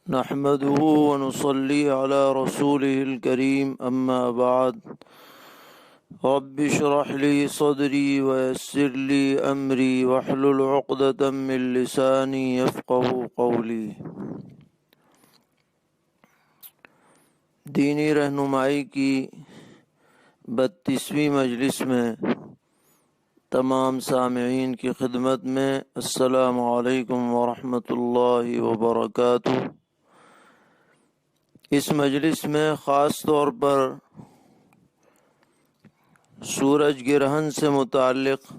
نحمده ونصلي على رسوله الكريم أما بعد رب اشرح لي صدري ويسر لي أمري واحلل عقدة من لساني يفقه قولي۔ دینی رہنمائی کی 32ویں مجلس میں تمام سامعین کی خدمت میں السلام علیکم ورحمۃ اللہ وبرکاتہ۔ اس مجلس میں خاص طور پر سورج گرہن سے متعلق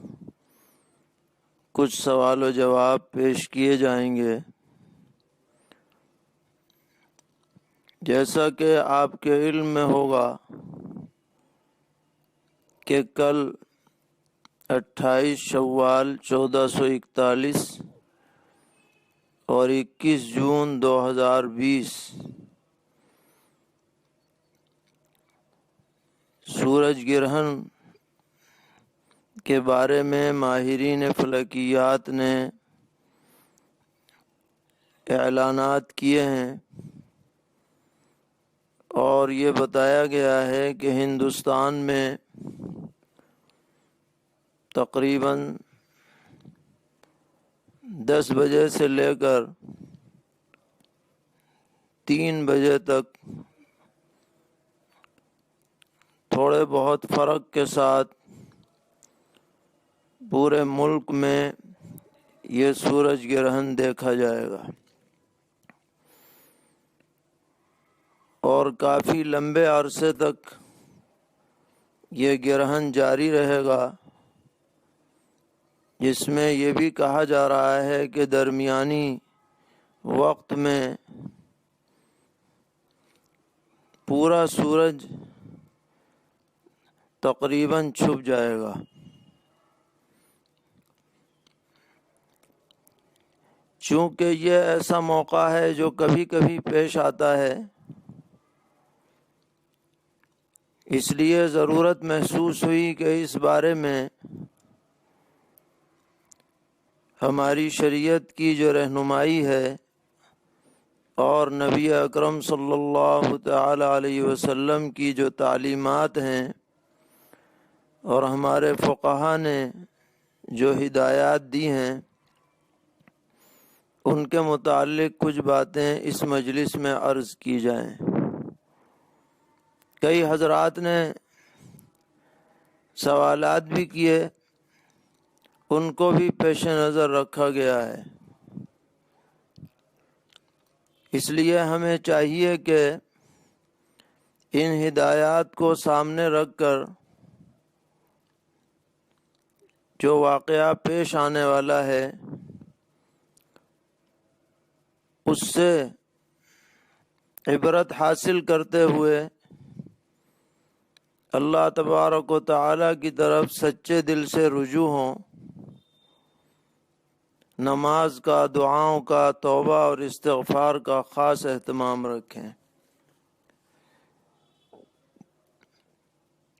کچھ سوال و جواب پیش کیے جائیں گے۔ جیسا کہ آپ کے علم میں ہوگا کہ کل 28 شوال 1441 اور 21 جون 2020 سورج گرہن کے بارے میں ماہرین فلکیات نے اعلانات کیے ہیں، اور یہ بتایا گیا ہے کہ ہندوستان میں تقریباً 10 بجے سے لے کر 3 بجے تک تھوڑے بہت فرق کے ساتھ پورے ملک میں یہ سورج گرہن دیکھا جائے گا، اور کافی لمبے عرصے تک یہ گرہن جاری رہے گا، جس میں یہ بھی کہا جا رہا ہے کہ درمیانی وقت میں پورا سورج تقریباً چھپ جائے گا۔ چونکہ یہ ایسا موقع ہے جو کبھی کبھی پیش آتا ہے، اس لیے ضرورت محسوس ہوئی کہ اس بارے میں ہماری شریعت کی جو رہنمائی ہے اور نبی اکرم صلی اللہ تعالی علیہ وسلم کی جو تعلیمات ہیں اور ہمارے فقہا نے جو ہدایات دی ہیں، ان کے متعلق کچھ باتیں اس مجلس میں عرض کی جائیں۔ کئی حضرات نے سوالات بھی کیے، ان کو بھی پیش نظر رکھا گیا ہے۔ اس لیے ہمیں چاہیے کہ ان ہدایات کو سامنے رکھ کر جو واقعہ پیش آنے والا ہے اس سے عبرت حاصل کرتے ہوئے اللہ تبارک و تعالی کی طرف سچے دل سے رجوع ہوں، نماز کا، دعاؤں کا، توبہ اور استغفار کا خاص اہتمام رکھیں۔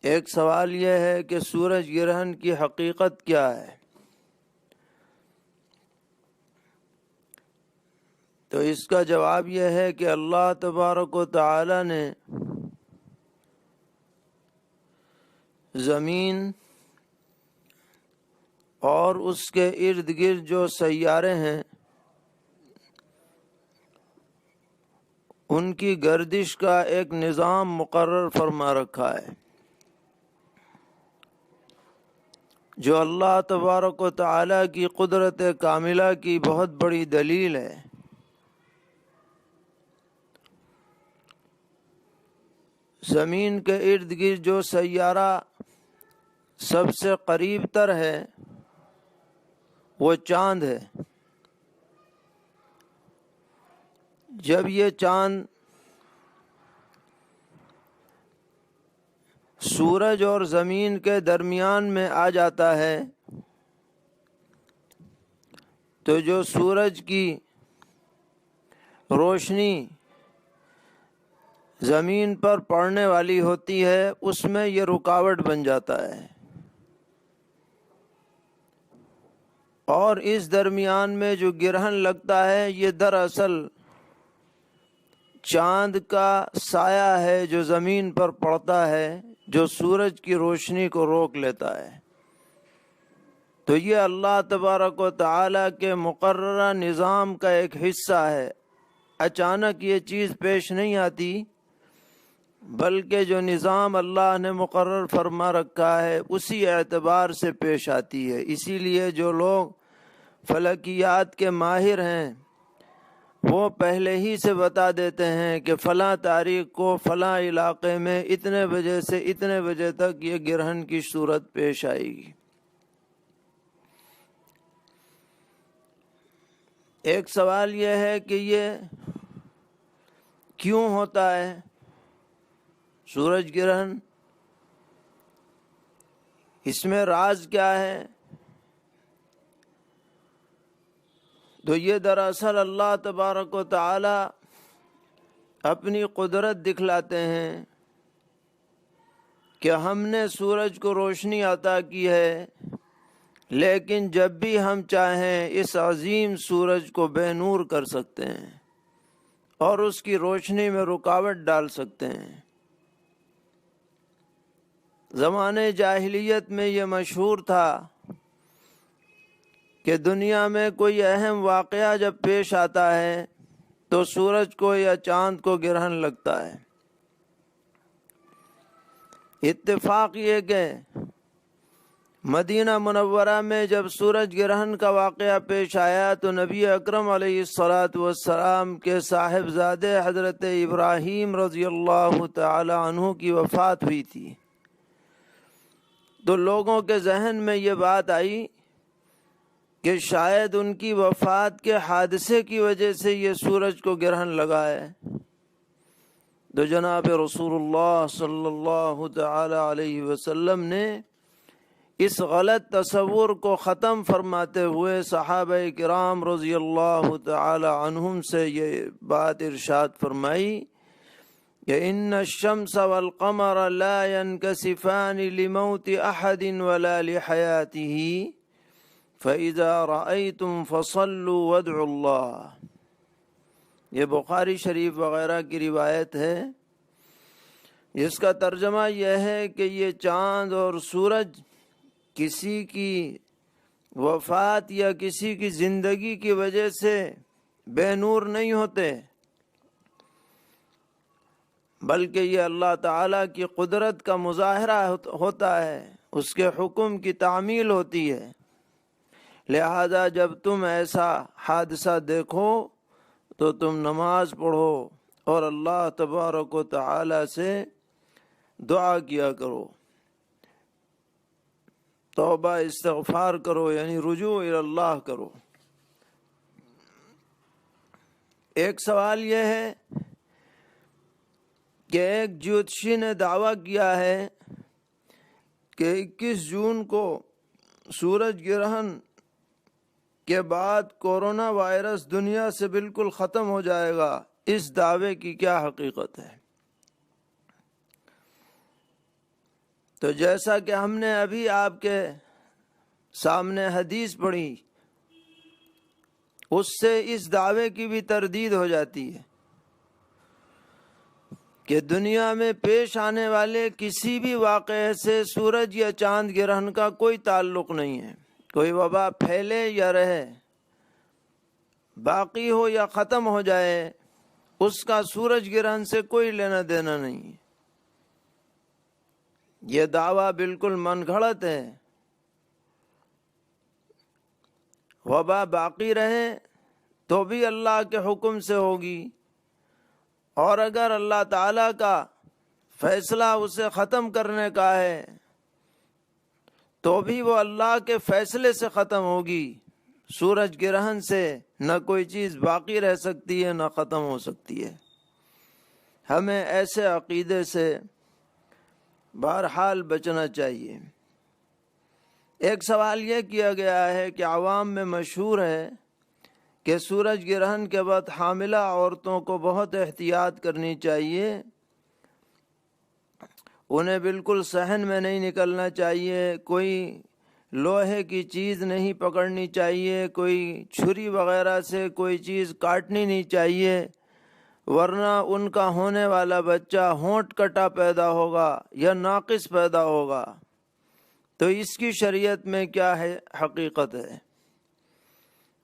ایک سوال یہ ہے کہ سورج گرہن کی حقیقت کیا ہے؟ تو اس کا جواب یہ ہے کہ اللہ تبارک و تعالی نے زمین اور اس کے ارد گرد جو سیارے ہیں ان کی گردش کا ایک نظام مقرر فرما رکھا ہے، جو اللہ تبارک و تعالی کی قدرت کاملہ کی بہت بڑی دلیل ہے۔ زمین کے ارد گرد جو سیارہ سب سے قریب تر ہے وہ چاند ہے۔ جب یہ چاند سورج اور زمین کے درمیان میں آ جاتا ہے تو جو سورج کی روشنی زمین پر پڑنے والی ہوتی ہے اس میں یہ رکاوٹ بن جاتا ہے، اور اس درمیان میں جو گرہن لگتا ہے یہ دراصل چاند کا سایہ ہے جو زمین پر پڑتا ہے، جو سورج کی روشنی کو روک لیتا ہے۔ تو یہ اللہ تبارک و تعالیٰ کے مقررہ نظام کا ایک حصہ ہے۔ اچانک یہ چیز پیش نہیں آتی، بلکہ جو نظام اللہ نے مقرر فرما رکھا ہے اسی اعتبار سے پیش آتی ہے۔ اسی لیے جو لوگ فلکیات کے ماہر ہیں وہ پہلے ہی سے بتا دیتے ہیں کہ فلاں تاریخ کو فلاں علاقے میں اتنے بجے سے اتنے بجے تک یہ گرہن کی صورت پیش آئے گی۔ ایک سوال یہ ہے کہ یہ کیوں ہوتا ہے سورج گرہن؟ اس میں راز کیا ہے؟ تو یہ دراصل اللہ تبارک و تعالی اپنی قدرت دکھلاتے ہیں کہ ہم نے سورج کو روشنی عطا کی ہے، لیکن جب بھی ہم چاہیں اس عظیم سورج کو بے نور کر سکتے ہیں اور اس کی روشنی میں رکاوٹ ڈال سکتے ہیں۔ زمانے جاہلیت میں یہ مشہور تھا کہ دنیا میں کوئی اہم واقعہ جب پیش آتا ہے تو سورج کو یا چاند کو گرہن لگتا ہے۔ اتفاق یہ کہ مدینہ منورہ میں جب سورج گرہن کا واقعہ پیش آیا تو نبی اکرم علیہ السلام کے صاحبزادے حضرت ابراہیم رضی اللہ تعالی عنہ کی وفات ہوئی تھی۔ تو لوگوں کے ذہن میں یہ بات آئی کہ شاید ان کی وفات کے حادثے کی وجہ سے یہ سورج کو گرہن لگا ہے۔ تو جناب رسول اللہ صلی اللہ تعالی علیہ وسلم نے اس غلط تصور کو ختم فرماتے ہوئے صحابہ کرام رضی اللہ تعالی عنہم سے یہ بات ارشاد فرمائی کہ ان الشمس والقمر لا ينكسفان لموت احد ولا لحياته فَإِذَا رَأَيْتُمْ فَصَلُّوا وَادْعُوا اللَّهَ۔ یہ بخاری شریف وغیرہ کی روایت ہے۔ اس کا ترجمہ یہ ہے کہ یہ چاند اور سورج کسی کی وفات یا کسی کی زندگی کی وجہ سے بے نور نہیں ہوتے، بلکہ یہ اللہ تعالیٰ کی قدرت کا مظاہرہ ہوتا ہے، اس کے حکم کی تعمیل ہوتی ہے۔ لہذا جب تم ایسا حادثہ دیکھو تو تم نماز پڑھو اور اللہ تبارک و تعالی سے دعا کیا کرو، توبہ استغفار کرو، یعنی رجوع اللہ کرو۔ ایک سوال یہ ہے کہ ایک جیوتشی نے دعویٰ کیا ہے کہ 21 جون کو سورج گرہن کے بعد کورونا وائرس دنیا سے بالکل ختم ہو جائے گا۔ اس دعوے کی کیا حقیقت ہے؟ تو جیسا کہ ہم نے ابھی آپ کے سامنے حدیث پڑھی، اس سے اس دعوے کی بھی تردید ہو جاتی ہے کہ دنیا میں پیش آنے والے کسی بھی واقعے سے سورج یا چاند گرہن کا کوئی تعلق نہیں ہے۔ کوئی وبا پھیلے یا رہے، باقی ہو یا ختم ہو جائے، اس کا سورج گرہن سے کوئی لینا دینا نہیں۔ یہ دعویٰ بالکل من گھڑت ہے۔ وبا باقی رہے تو بھی اللہ کے حکم سے ہوگی، اور اگر اللہ تعالیٰ کا فیصلہ اسے ختم کرنے کا ہے تو بھی وہ اللہ کے فیصلے سے ختم ہوگی۔ سورج گرہن سے نہ کوئی چیز باقی رہ سکتی ہے نہ ختم ہو سکتی ہے۔ ہمیں ایسے عقیدے سے بہرحال بچنا چاہیے۔ ایک سوال یہ کیا گیا ہے کہ عوام میں مشہور ہے کہ سورج گرہن کے بعد حاملہ عورتوں کو بہت احتیاط کرنی چاہیے، انہیں بالکل صحن میں نہیں نکلنا چاہیے، کوئی لوہے کی چیز نہیں پکڑنی چاہیے، کوئی چھری وغیرہ سے کوئی چیز کاٹنی نہیں چاہیے، ورنہ ان کا ہونے والا بچہ ہونٹ کٹا پیدا ہوگا یا ناقص پیدا ہوگا، تو اس کی شریعت میں کیا ہے حقیقت ہے؟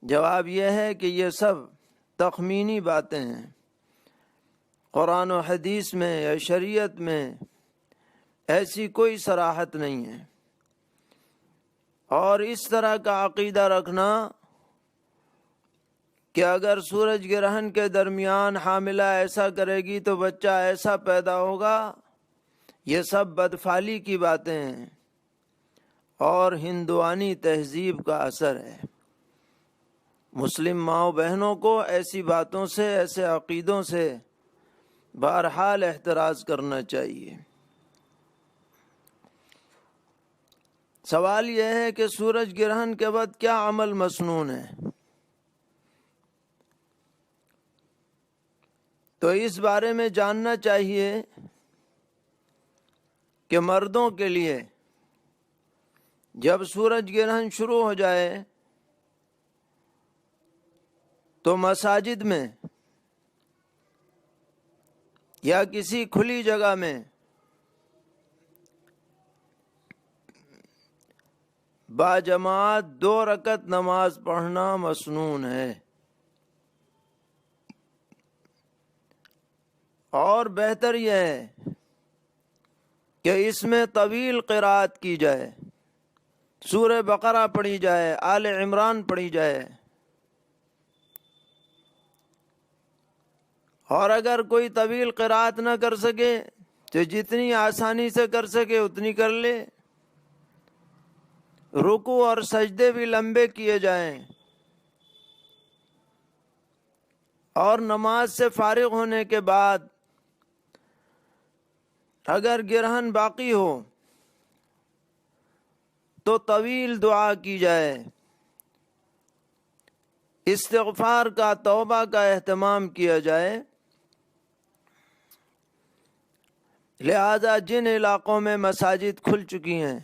جواب یہ ہے کہ یہ سب تخمینی باتیں ہیں، قرآن و حدیث میں یا شریعت میں ایسی کوئی صراحت نہیں ہے۔ اور اس طرح کا عقیدہ رکھنا کہ اگر سورج گرہن کے درمیان حاملہ ایسا کرے گی تو بچہ ایسا پیدا ہوگا، یہ سب بدفعلی کی باتیں ہیں اور ہندوانی تہذیب کا اثر ہے۔ مسلم ماؤں بہنوں کو ایسی باتوں سے، ایسے عقیدوں سے بہرحال احتراز کرنا چاہیے۔ سوال یہ ہے کہ سورج گرہن کے بعد کیا عمل مسنون ہے؟ تو اس بارے میں جاننا چاہیے کہ مردوں کے لیے جب سورج گرہن شروع ہو جائے تو مساجد میں یا کسی کھلی جگہ میں باجماعت 2 رکعت نماز پڑھنا مسنون ہے، اور بہتر یہ ہے کہ اس میں طویل قرات کی جائے، سورہ بقرہ پڑھی جائے، آل عمران پڑھی جائے، اور اگر کوئی طویل قرات نہ کر سکے تو جتنی آسانی سے کر سکے اتنی کر لے۔ رکوع اور سجدے بھی لمبے کیے جائیں، اور نماز سے فارغ ہونے کے بعد اگر گرہن باقی ہو تو طویل دعا کی جائے، استغفار کا، توبہ کا اہتمام کیا جائے۔ لہذا جن علاقوں میں مساجد کھل چکی ہیں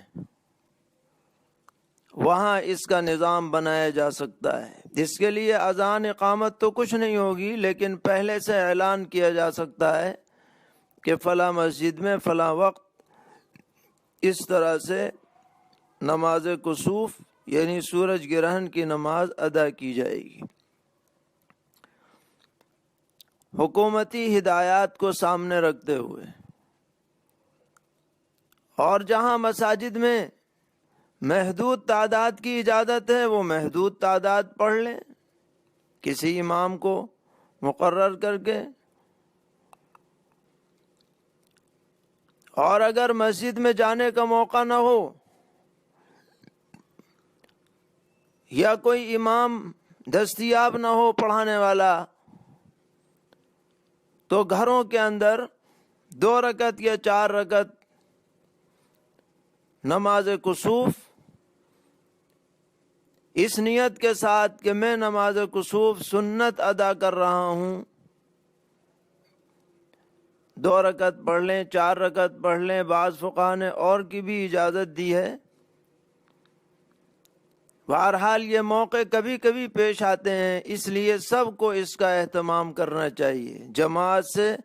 وہاں اس کا نظام بنایا جا سکتا ہے۔ جس کے لیے اذان اقامت تو کچھ نہیں ہوگی، لیکن پہلے سے اعلان کیا جا سکتا ہے کہ فلاں مسجد میں فلاں وقت اس طرح سے نماز کسوف یعنی سورج گرہن کی نماز ادا کی جائے گی۔ حکومتی ہدایات کو سامنے رکھتے ہوئے، اور جہاں مساجد میں محدود تعداد کی اجازت ہے وہ محدود تعداد پڑھ لیں کسی امام کو مقرر کر کے، اور اگر مسجد میں جانے کا موقع نہ ہو یا کوئی امام دستیاب نہ ہو پڑھانے والا، تو گھروں کے اندر 2 رکعت یا 4 رکعت نماز کسوف اس نیت کے ساتھ کہ میں نماز کسوف سنت ادا کر رہا ہوں، 2 رکعت پڑھ لیں، 4 رکعت پڑھ لیں۔ بعض فقہا نے اور کی بھی اجازت دی ہے۔ بہرحال یہ موقع کبھی کبھی پیش آتے ہیں، اس لیے سب کو اس کا اہتمام کرنا چاہیے۔ جماعت سے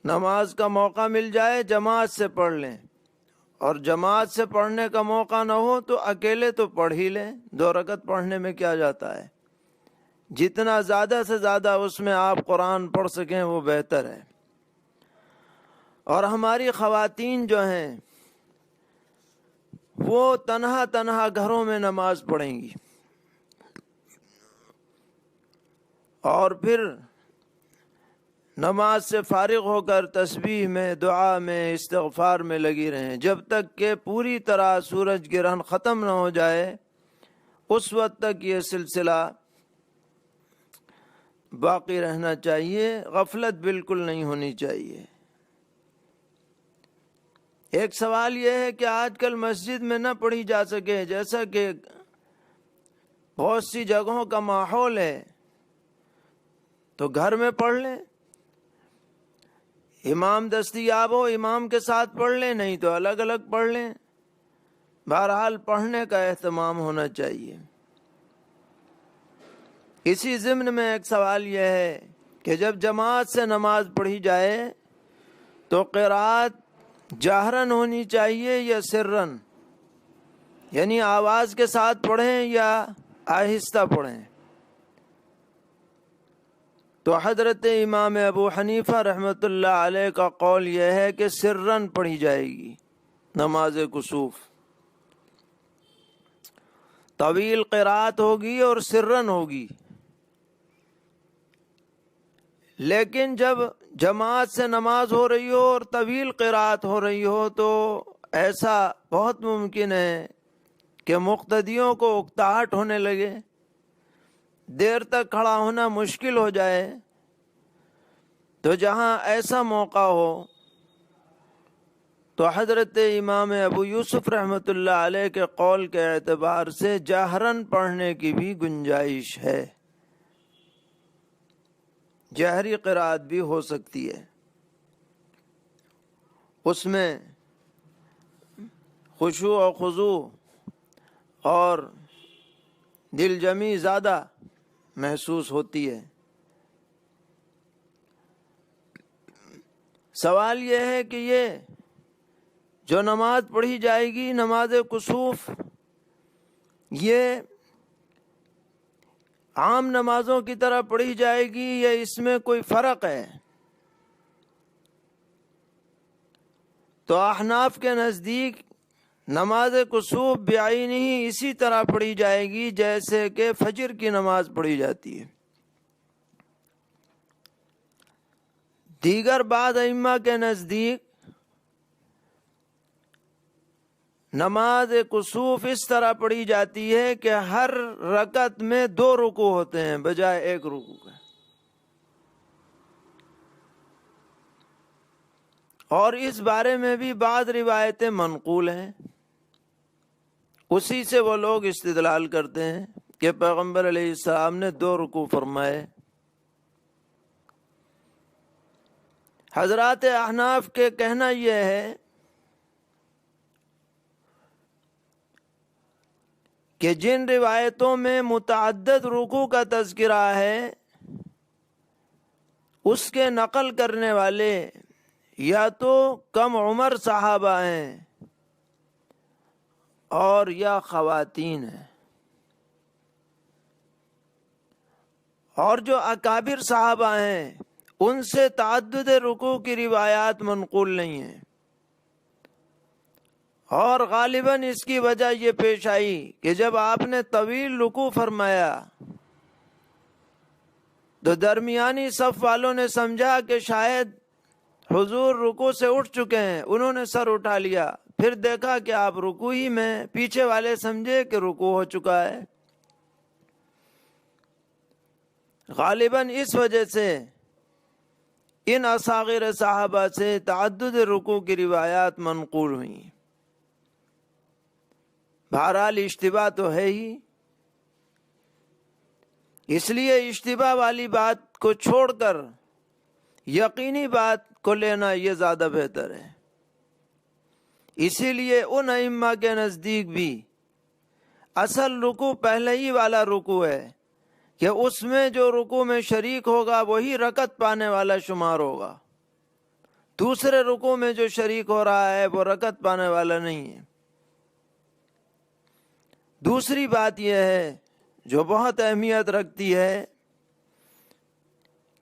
نماز کا موقع مل جائے جماعت سے پڑھ لیں، اور جماعت سے پڑھنے کا موقع نہ ہو تو اکیلے تو پڑھ ہی لیں۔ 2 رکعت پڑھنے میں کیا جاتا ہے؟ جتنا زیادہ سے زیادہ اس میں آپ قرآن پڑھ سکیں وہ بہتر ہے۔ اور ہماری خواتین جو ہیں وہ تنہا تنہا گھروں میں نماز پڑھیں گی، اور پھر نماز سے فارغ ہو کر تسبیح میں، دعا میں، استغفار میں لگی رہیں جب تک کہ پوری طرح سورج گرہن ختم نہ ہو جائے۔ اس وقت تک یہ سلسلہ باقی رہنا چاہیے، غفلت بالکل نہیں ہونی چاہیے۔ ایک سوال یہ ہے کہ آج کل مسجد میں نہ پڑھی جا سکے، جیسا کہ بہت سی جگہوں کا ماحول ہے، تو گھر میں پڑھ لیں، امام دستیاب ہو امام کے ساتھ پڑھ لیں، نہیں تو الگ الگ پڑھ لیں۔ بہرحال پڑھنے کا اہتمام ہونا چاہیے۔ اسی ضمن میں ایک سوال یہ ہے کہ جب جماعت سے نماز پڑھی جائے تو قرات جہرن ہونی چاہیے یا سرن، یعنی آواز کے ساتھ پڑھیں یا آہستہ پڑھیں. تو حضرت امام ابو حنیفہ رحمۃ اللہ علیہ کا قول یہ ہے کہ سرن پڑھی جائے گی نماز کسوف. طویل قرات ہوگی اور سرن ہوگی. لیکن جب جماعت سے نماز ہو رہی ہو اور طویل قرات ہو رہی ہو تو ایسا بہت ممکن ہے کہ مقتدیوں کو اکتاہٹ ہونے لگے، دیر تک کھڑا ہونا مشکل ہو جائے. تو جہاں ایسا موقع ہو تو حضرت امام ابو یوسف رحمۃ اللہ علیہ کے قول کے اعتبار سے جہرن پڑھنے کی بھی گنجائش ہے، جہری قرات بھی ہو سکتی ہے. اس میں خشوع و خضوع اور دل جمی زیادہ محسوس ہوتی ہے. سوال یہ ہے کہ یہ جو نماز پڑھی جائے گی نماز کسوف، یہ عام نمازوں کی طرح پڑھی جائے گی یا اس میں کوئی فرق ہے؟ تو احناف کے نزدیک نماز کسوف بعینہ اسی طرح پڑھی جائے گی جیسے کہ فجر کی نماز پڑھی جاتی ہے. دیگر بعض ائمہ کے نزدیک نماز کسوف اس طرح پڑھی جاتی ہے کہ ہر رکعت میں 2 رکوع ہوتے ہیں بجائے 1 رکوع کے. اور اس بارے میں بھی بعض روایتیں منقول ہیں، اسی سے وہ لوگ استدلال کرتے ہیں کہ پیغمبر علیہ السلام نے 2 رکوع فرمائے. حضرات احناف کے کہنا یہ ہے کہ جن روایتوں میں متعدد رکوع کا تذکرہ ہے اس کے نقل کرنے والے یا تو کم عمر صحابہ ہیں اور یا خواتین ہیں، اور جو اکابر صحابہ ہیں ان سے تعدد رکوع کی روایات منقول نہیں ہیں. اور غالباً اس کی وجہ یہ پیش آئی کہ جب آپ نے طویل رکوع فرمایا تو درمیانی صف والوں نے سمجھا کہ شاید حضور رکوع سے اٹھ چکے ہیں، انہوں نے سر اٹھا لیا، پھر دیکھا کہ آپ رکوع ہی میں، پیچھے والے سمجھے کہ رکوع ہو چکا ہے. غالباً اس وجہ سے ان اصاغر صحابہ سے تعدد رکوع کی روایات منقول ہوئیں. بہرحال اشتباہ تو ہے ہی، اس لیے اشتباہ والی بات کو چھوڑ کر یقینی بات کو لینا یہ زیادہ بہتر ہے. اسی لیے ان ائمہ کے نزدیک بھی اصل رکوع پہلے ہی والا رکوع ہے کہ اس میں جو رکوع میں شریک ہوگا وہی رکعت پانے والا شمار ہوگا، دوسرے رکوع میں جو شریک ہو رہا ہے وہ رکعت پانے والا نہیں ہے. دوسری بات یہ ہے جو بہت اہمیت رکھتی ہے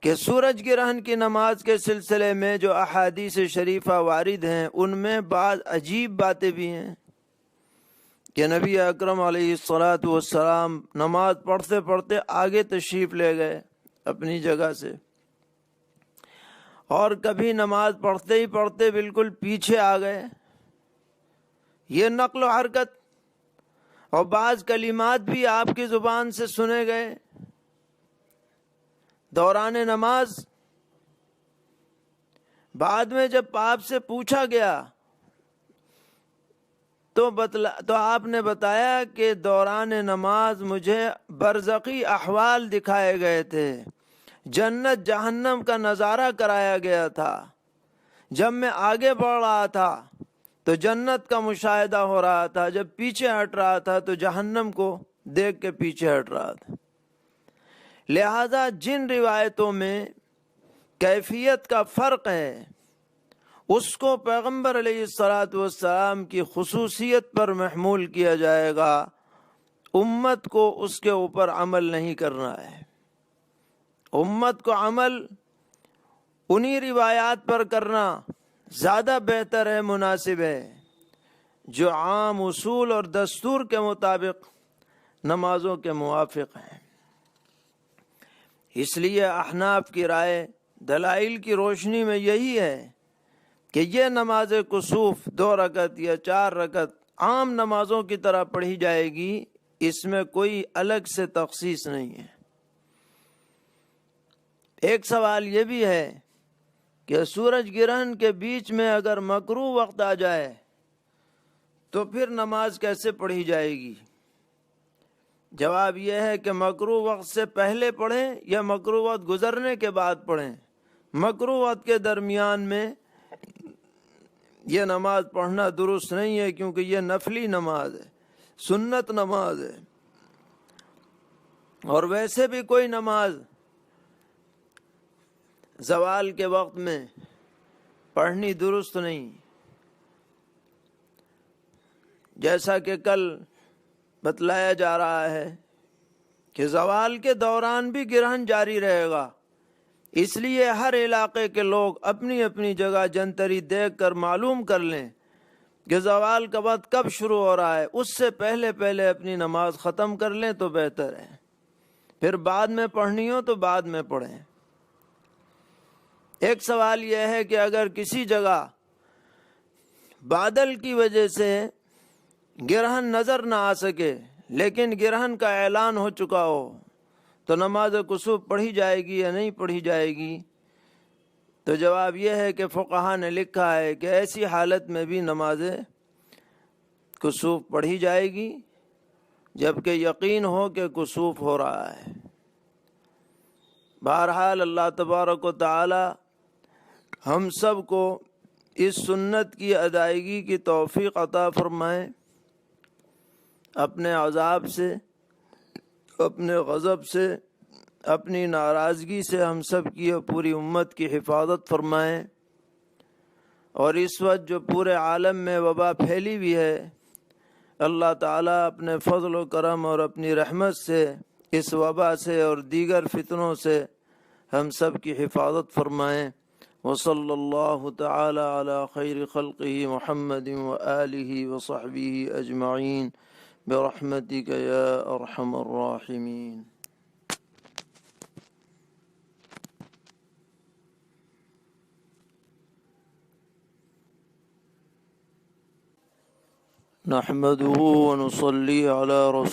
کہ سورج گرہن کی نماز کے سلسلے میں جو احادیث شریفہ وارد ہیں ان میں بعض عجیب باتیں بھی ہیں کہ نبی اکرم علیہ الصلاۃ والسلام نماز پڑھتے پڑھتے آگے تشریف لے گئے اپنی جگہ سے، اور کبھی نماز پڑھتے ہی پڑھتے بالکل پیچھے آ گئے. یہ نقل و حرکت اور بعض کلمات بھی آپ کی زبان سے سنے گئے دوران نماز. بعد میں جب آپ سے پوچھا گیا تو آپ نے بتایا کہ دوران نماز مجھے برزخی احوال دکھائے گئے تھے، جنت جہنم کا نظارہ کرایا گیا تھا. جب میں آگے بڑھ رہا تھا تو جنت کا مشاہدہ ہو رہا تھا، جب پیچھے ہٹ رہا تھا تو جہنم کو دیکھ کے پیچھے ہٹ رہا تھا. لہذا جن روایتوں میں کیفیت کا فرق ہے، اس کو پیغمبر علیہ الصلاۃ والسلام کی خصوصیت پر محمول کیا جائے گا، امت کو اس کے اوپر عمل نہیں کرنا ہے۔ امت کو عمل انہی روایات پر کرنا زیادہ بہتر ہے، مناسب ہے، جو عام اصول اور دستور کے مطابق نمازوں کے موافق ہیں۔ اس لیے احناف کی رائے دلائل کی روشنی میں یہی ہے کہ یہ نماز کسوف 2 رکعت یا 4 رکعت عام نمازوں کی طرح پڑھی جائے گی، اس میں کوئی الگ سے تخصیص نہیں ہے۔ ایک سوال یہ بھی ہے کہ سورج گرہن کے بیچ میں اگر مکروہ وقت آ جائے تو پھر نماز کیسے پڑھی جائے گی؟ جواب یہ ہے کہ مکروہ وقت سے پہلے پڑھیں یا مکروہ وقت گزرنے کے بعد پڑھیں، مکروہ وقت کے درمیان میں یہ نماز پڑھنا درست نہیں ہے، کیونکہ یہ نفلی نماز ہے، سنت نماز ہے، اور ویسے بھی کوئی نماز زوال کے وقت میں پڑھنی درست نہیں۔ جیسا کہ کل بتلایا جا رہا ہے کہ زوال کے دوران بھی گرہن جاری رہے گا، اس لیے ہر علاقے کے لوگ اپنی اپنی جگہ جنتری دیکھ کر معلوم کر لیں کہ زوال کا وقت کب شروع ہو رہا ہے، اس سے پہلے پہلے اپنی نماز ختم کر لیں تو بہتر ہے، پھر بعد میں پڑھنی ہو تو بعد میں پڑھیں۔ ایک سوال یہ ہے کہ اگر کسی جگہ بادل کی وجہ سے گرہن نظر نہ آ سکے لیکن گرہن کا اعلان ہو چکا ہو تو نماز کسوف پڑھی جائے گی یا نہیں پڑھی جائے گی؟ تو جواب یہ ہے کہ فقہا نے لکھا ہے کہ ایسی حالت میں بھی نماز کسوف پڑھی جائے گی جبکہ یقین ہو کہ کسوف ہو رہا ہے۔ بہرحال اللہ تبارک و تعالی ہم سب کو اس سنت کی ادائیگی کی توفیق عطا فرمائے، اپنے عذاب سے، اپنے غضب سے، اپنی ناراضگی سے ہم سب کی اور پوری امت کی حفاظت فرمائے، اور اس وقت جو پورے عالم میں وبا پھیلی ہوئی ہے، اللہ تعالیٰ اپنے فضل و کرم اور اپنی رحمت سے اس وبا سے اور دیگر فتنوں سے ہم سب کی حفاظت فرمائیں۔ وصلی اللہ تعالی علی خیر خلقہ محمد وآلہ وصحبہ اجمعین برحمتک یا ارحم الراحمین۔ نحمده ونصلي على رسول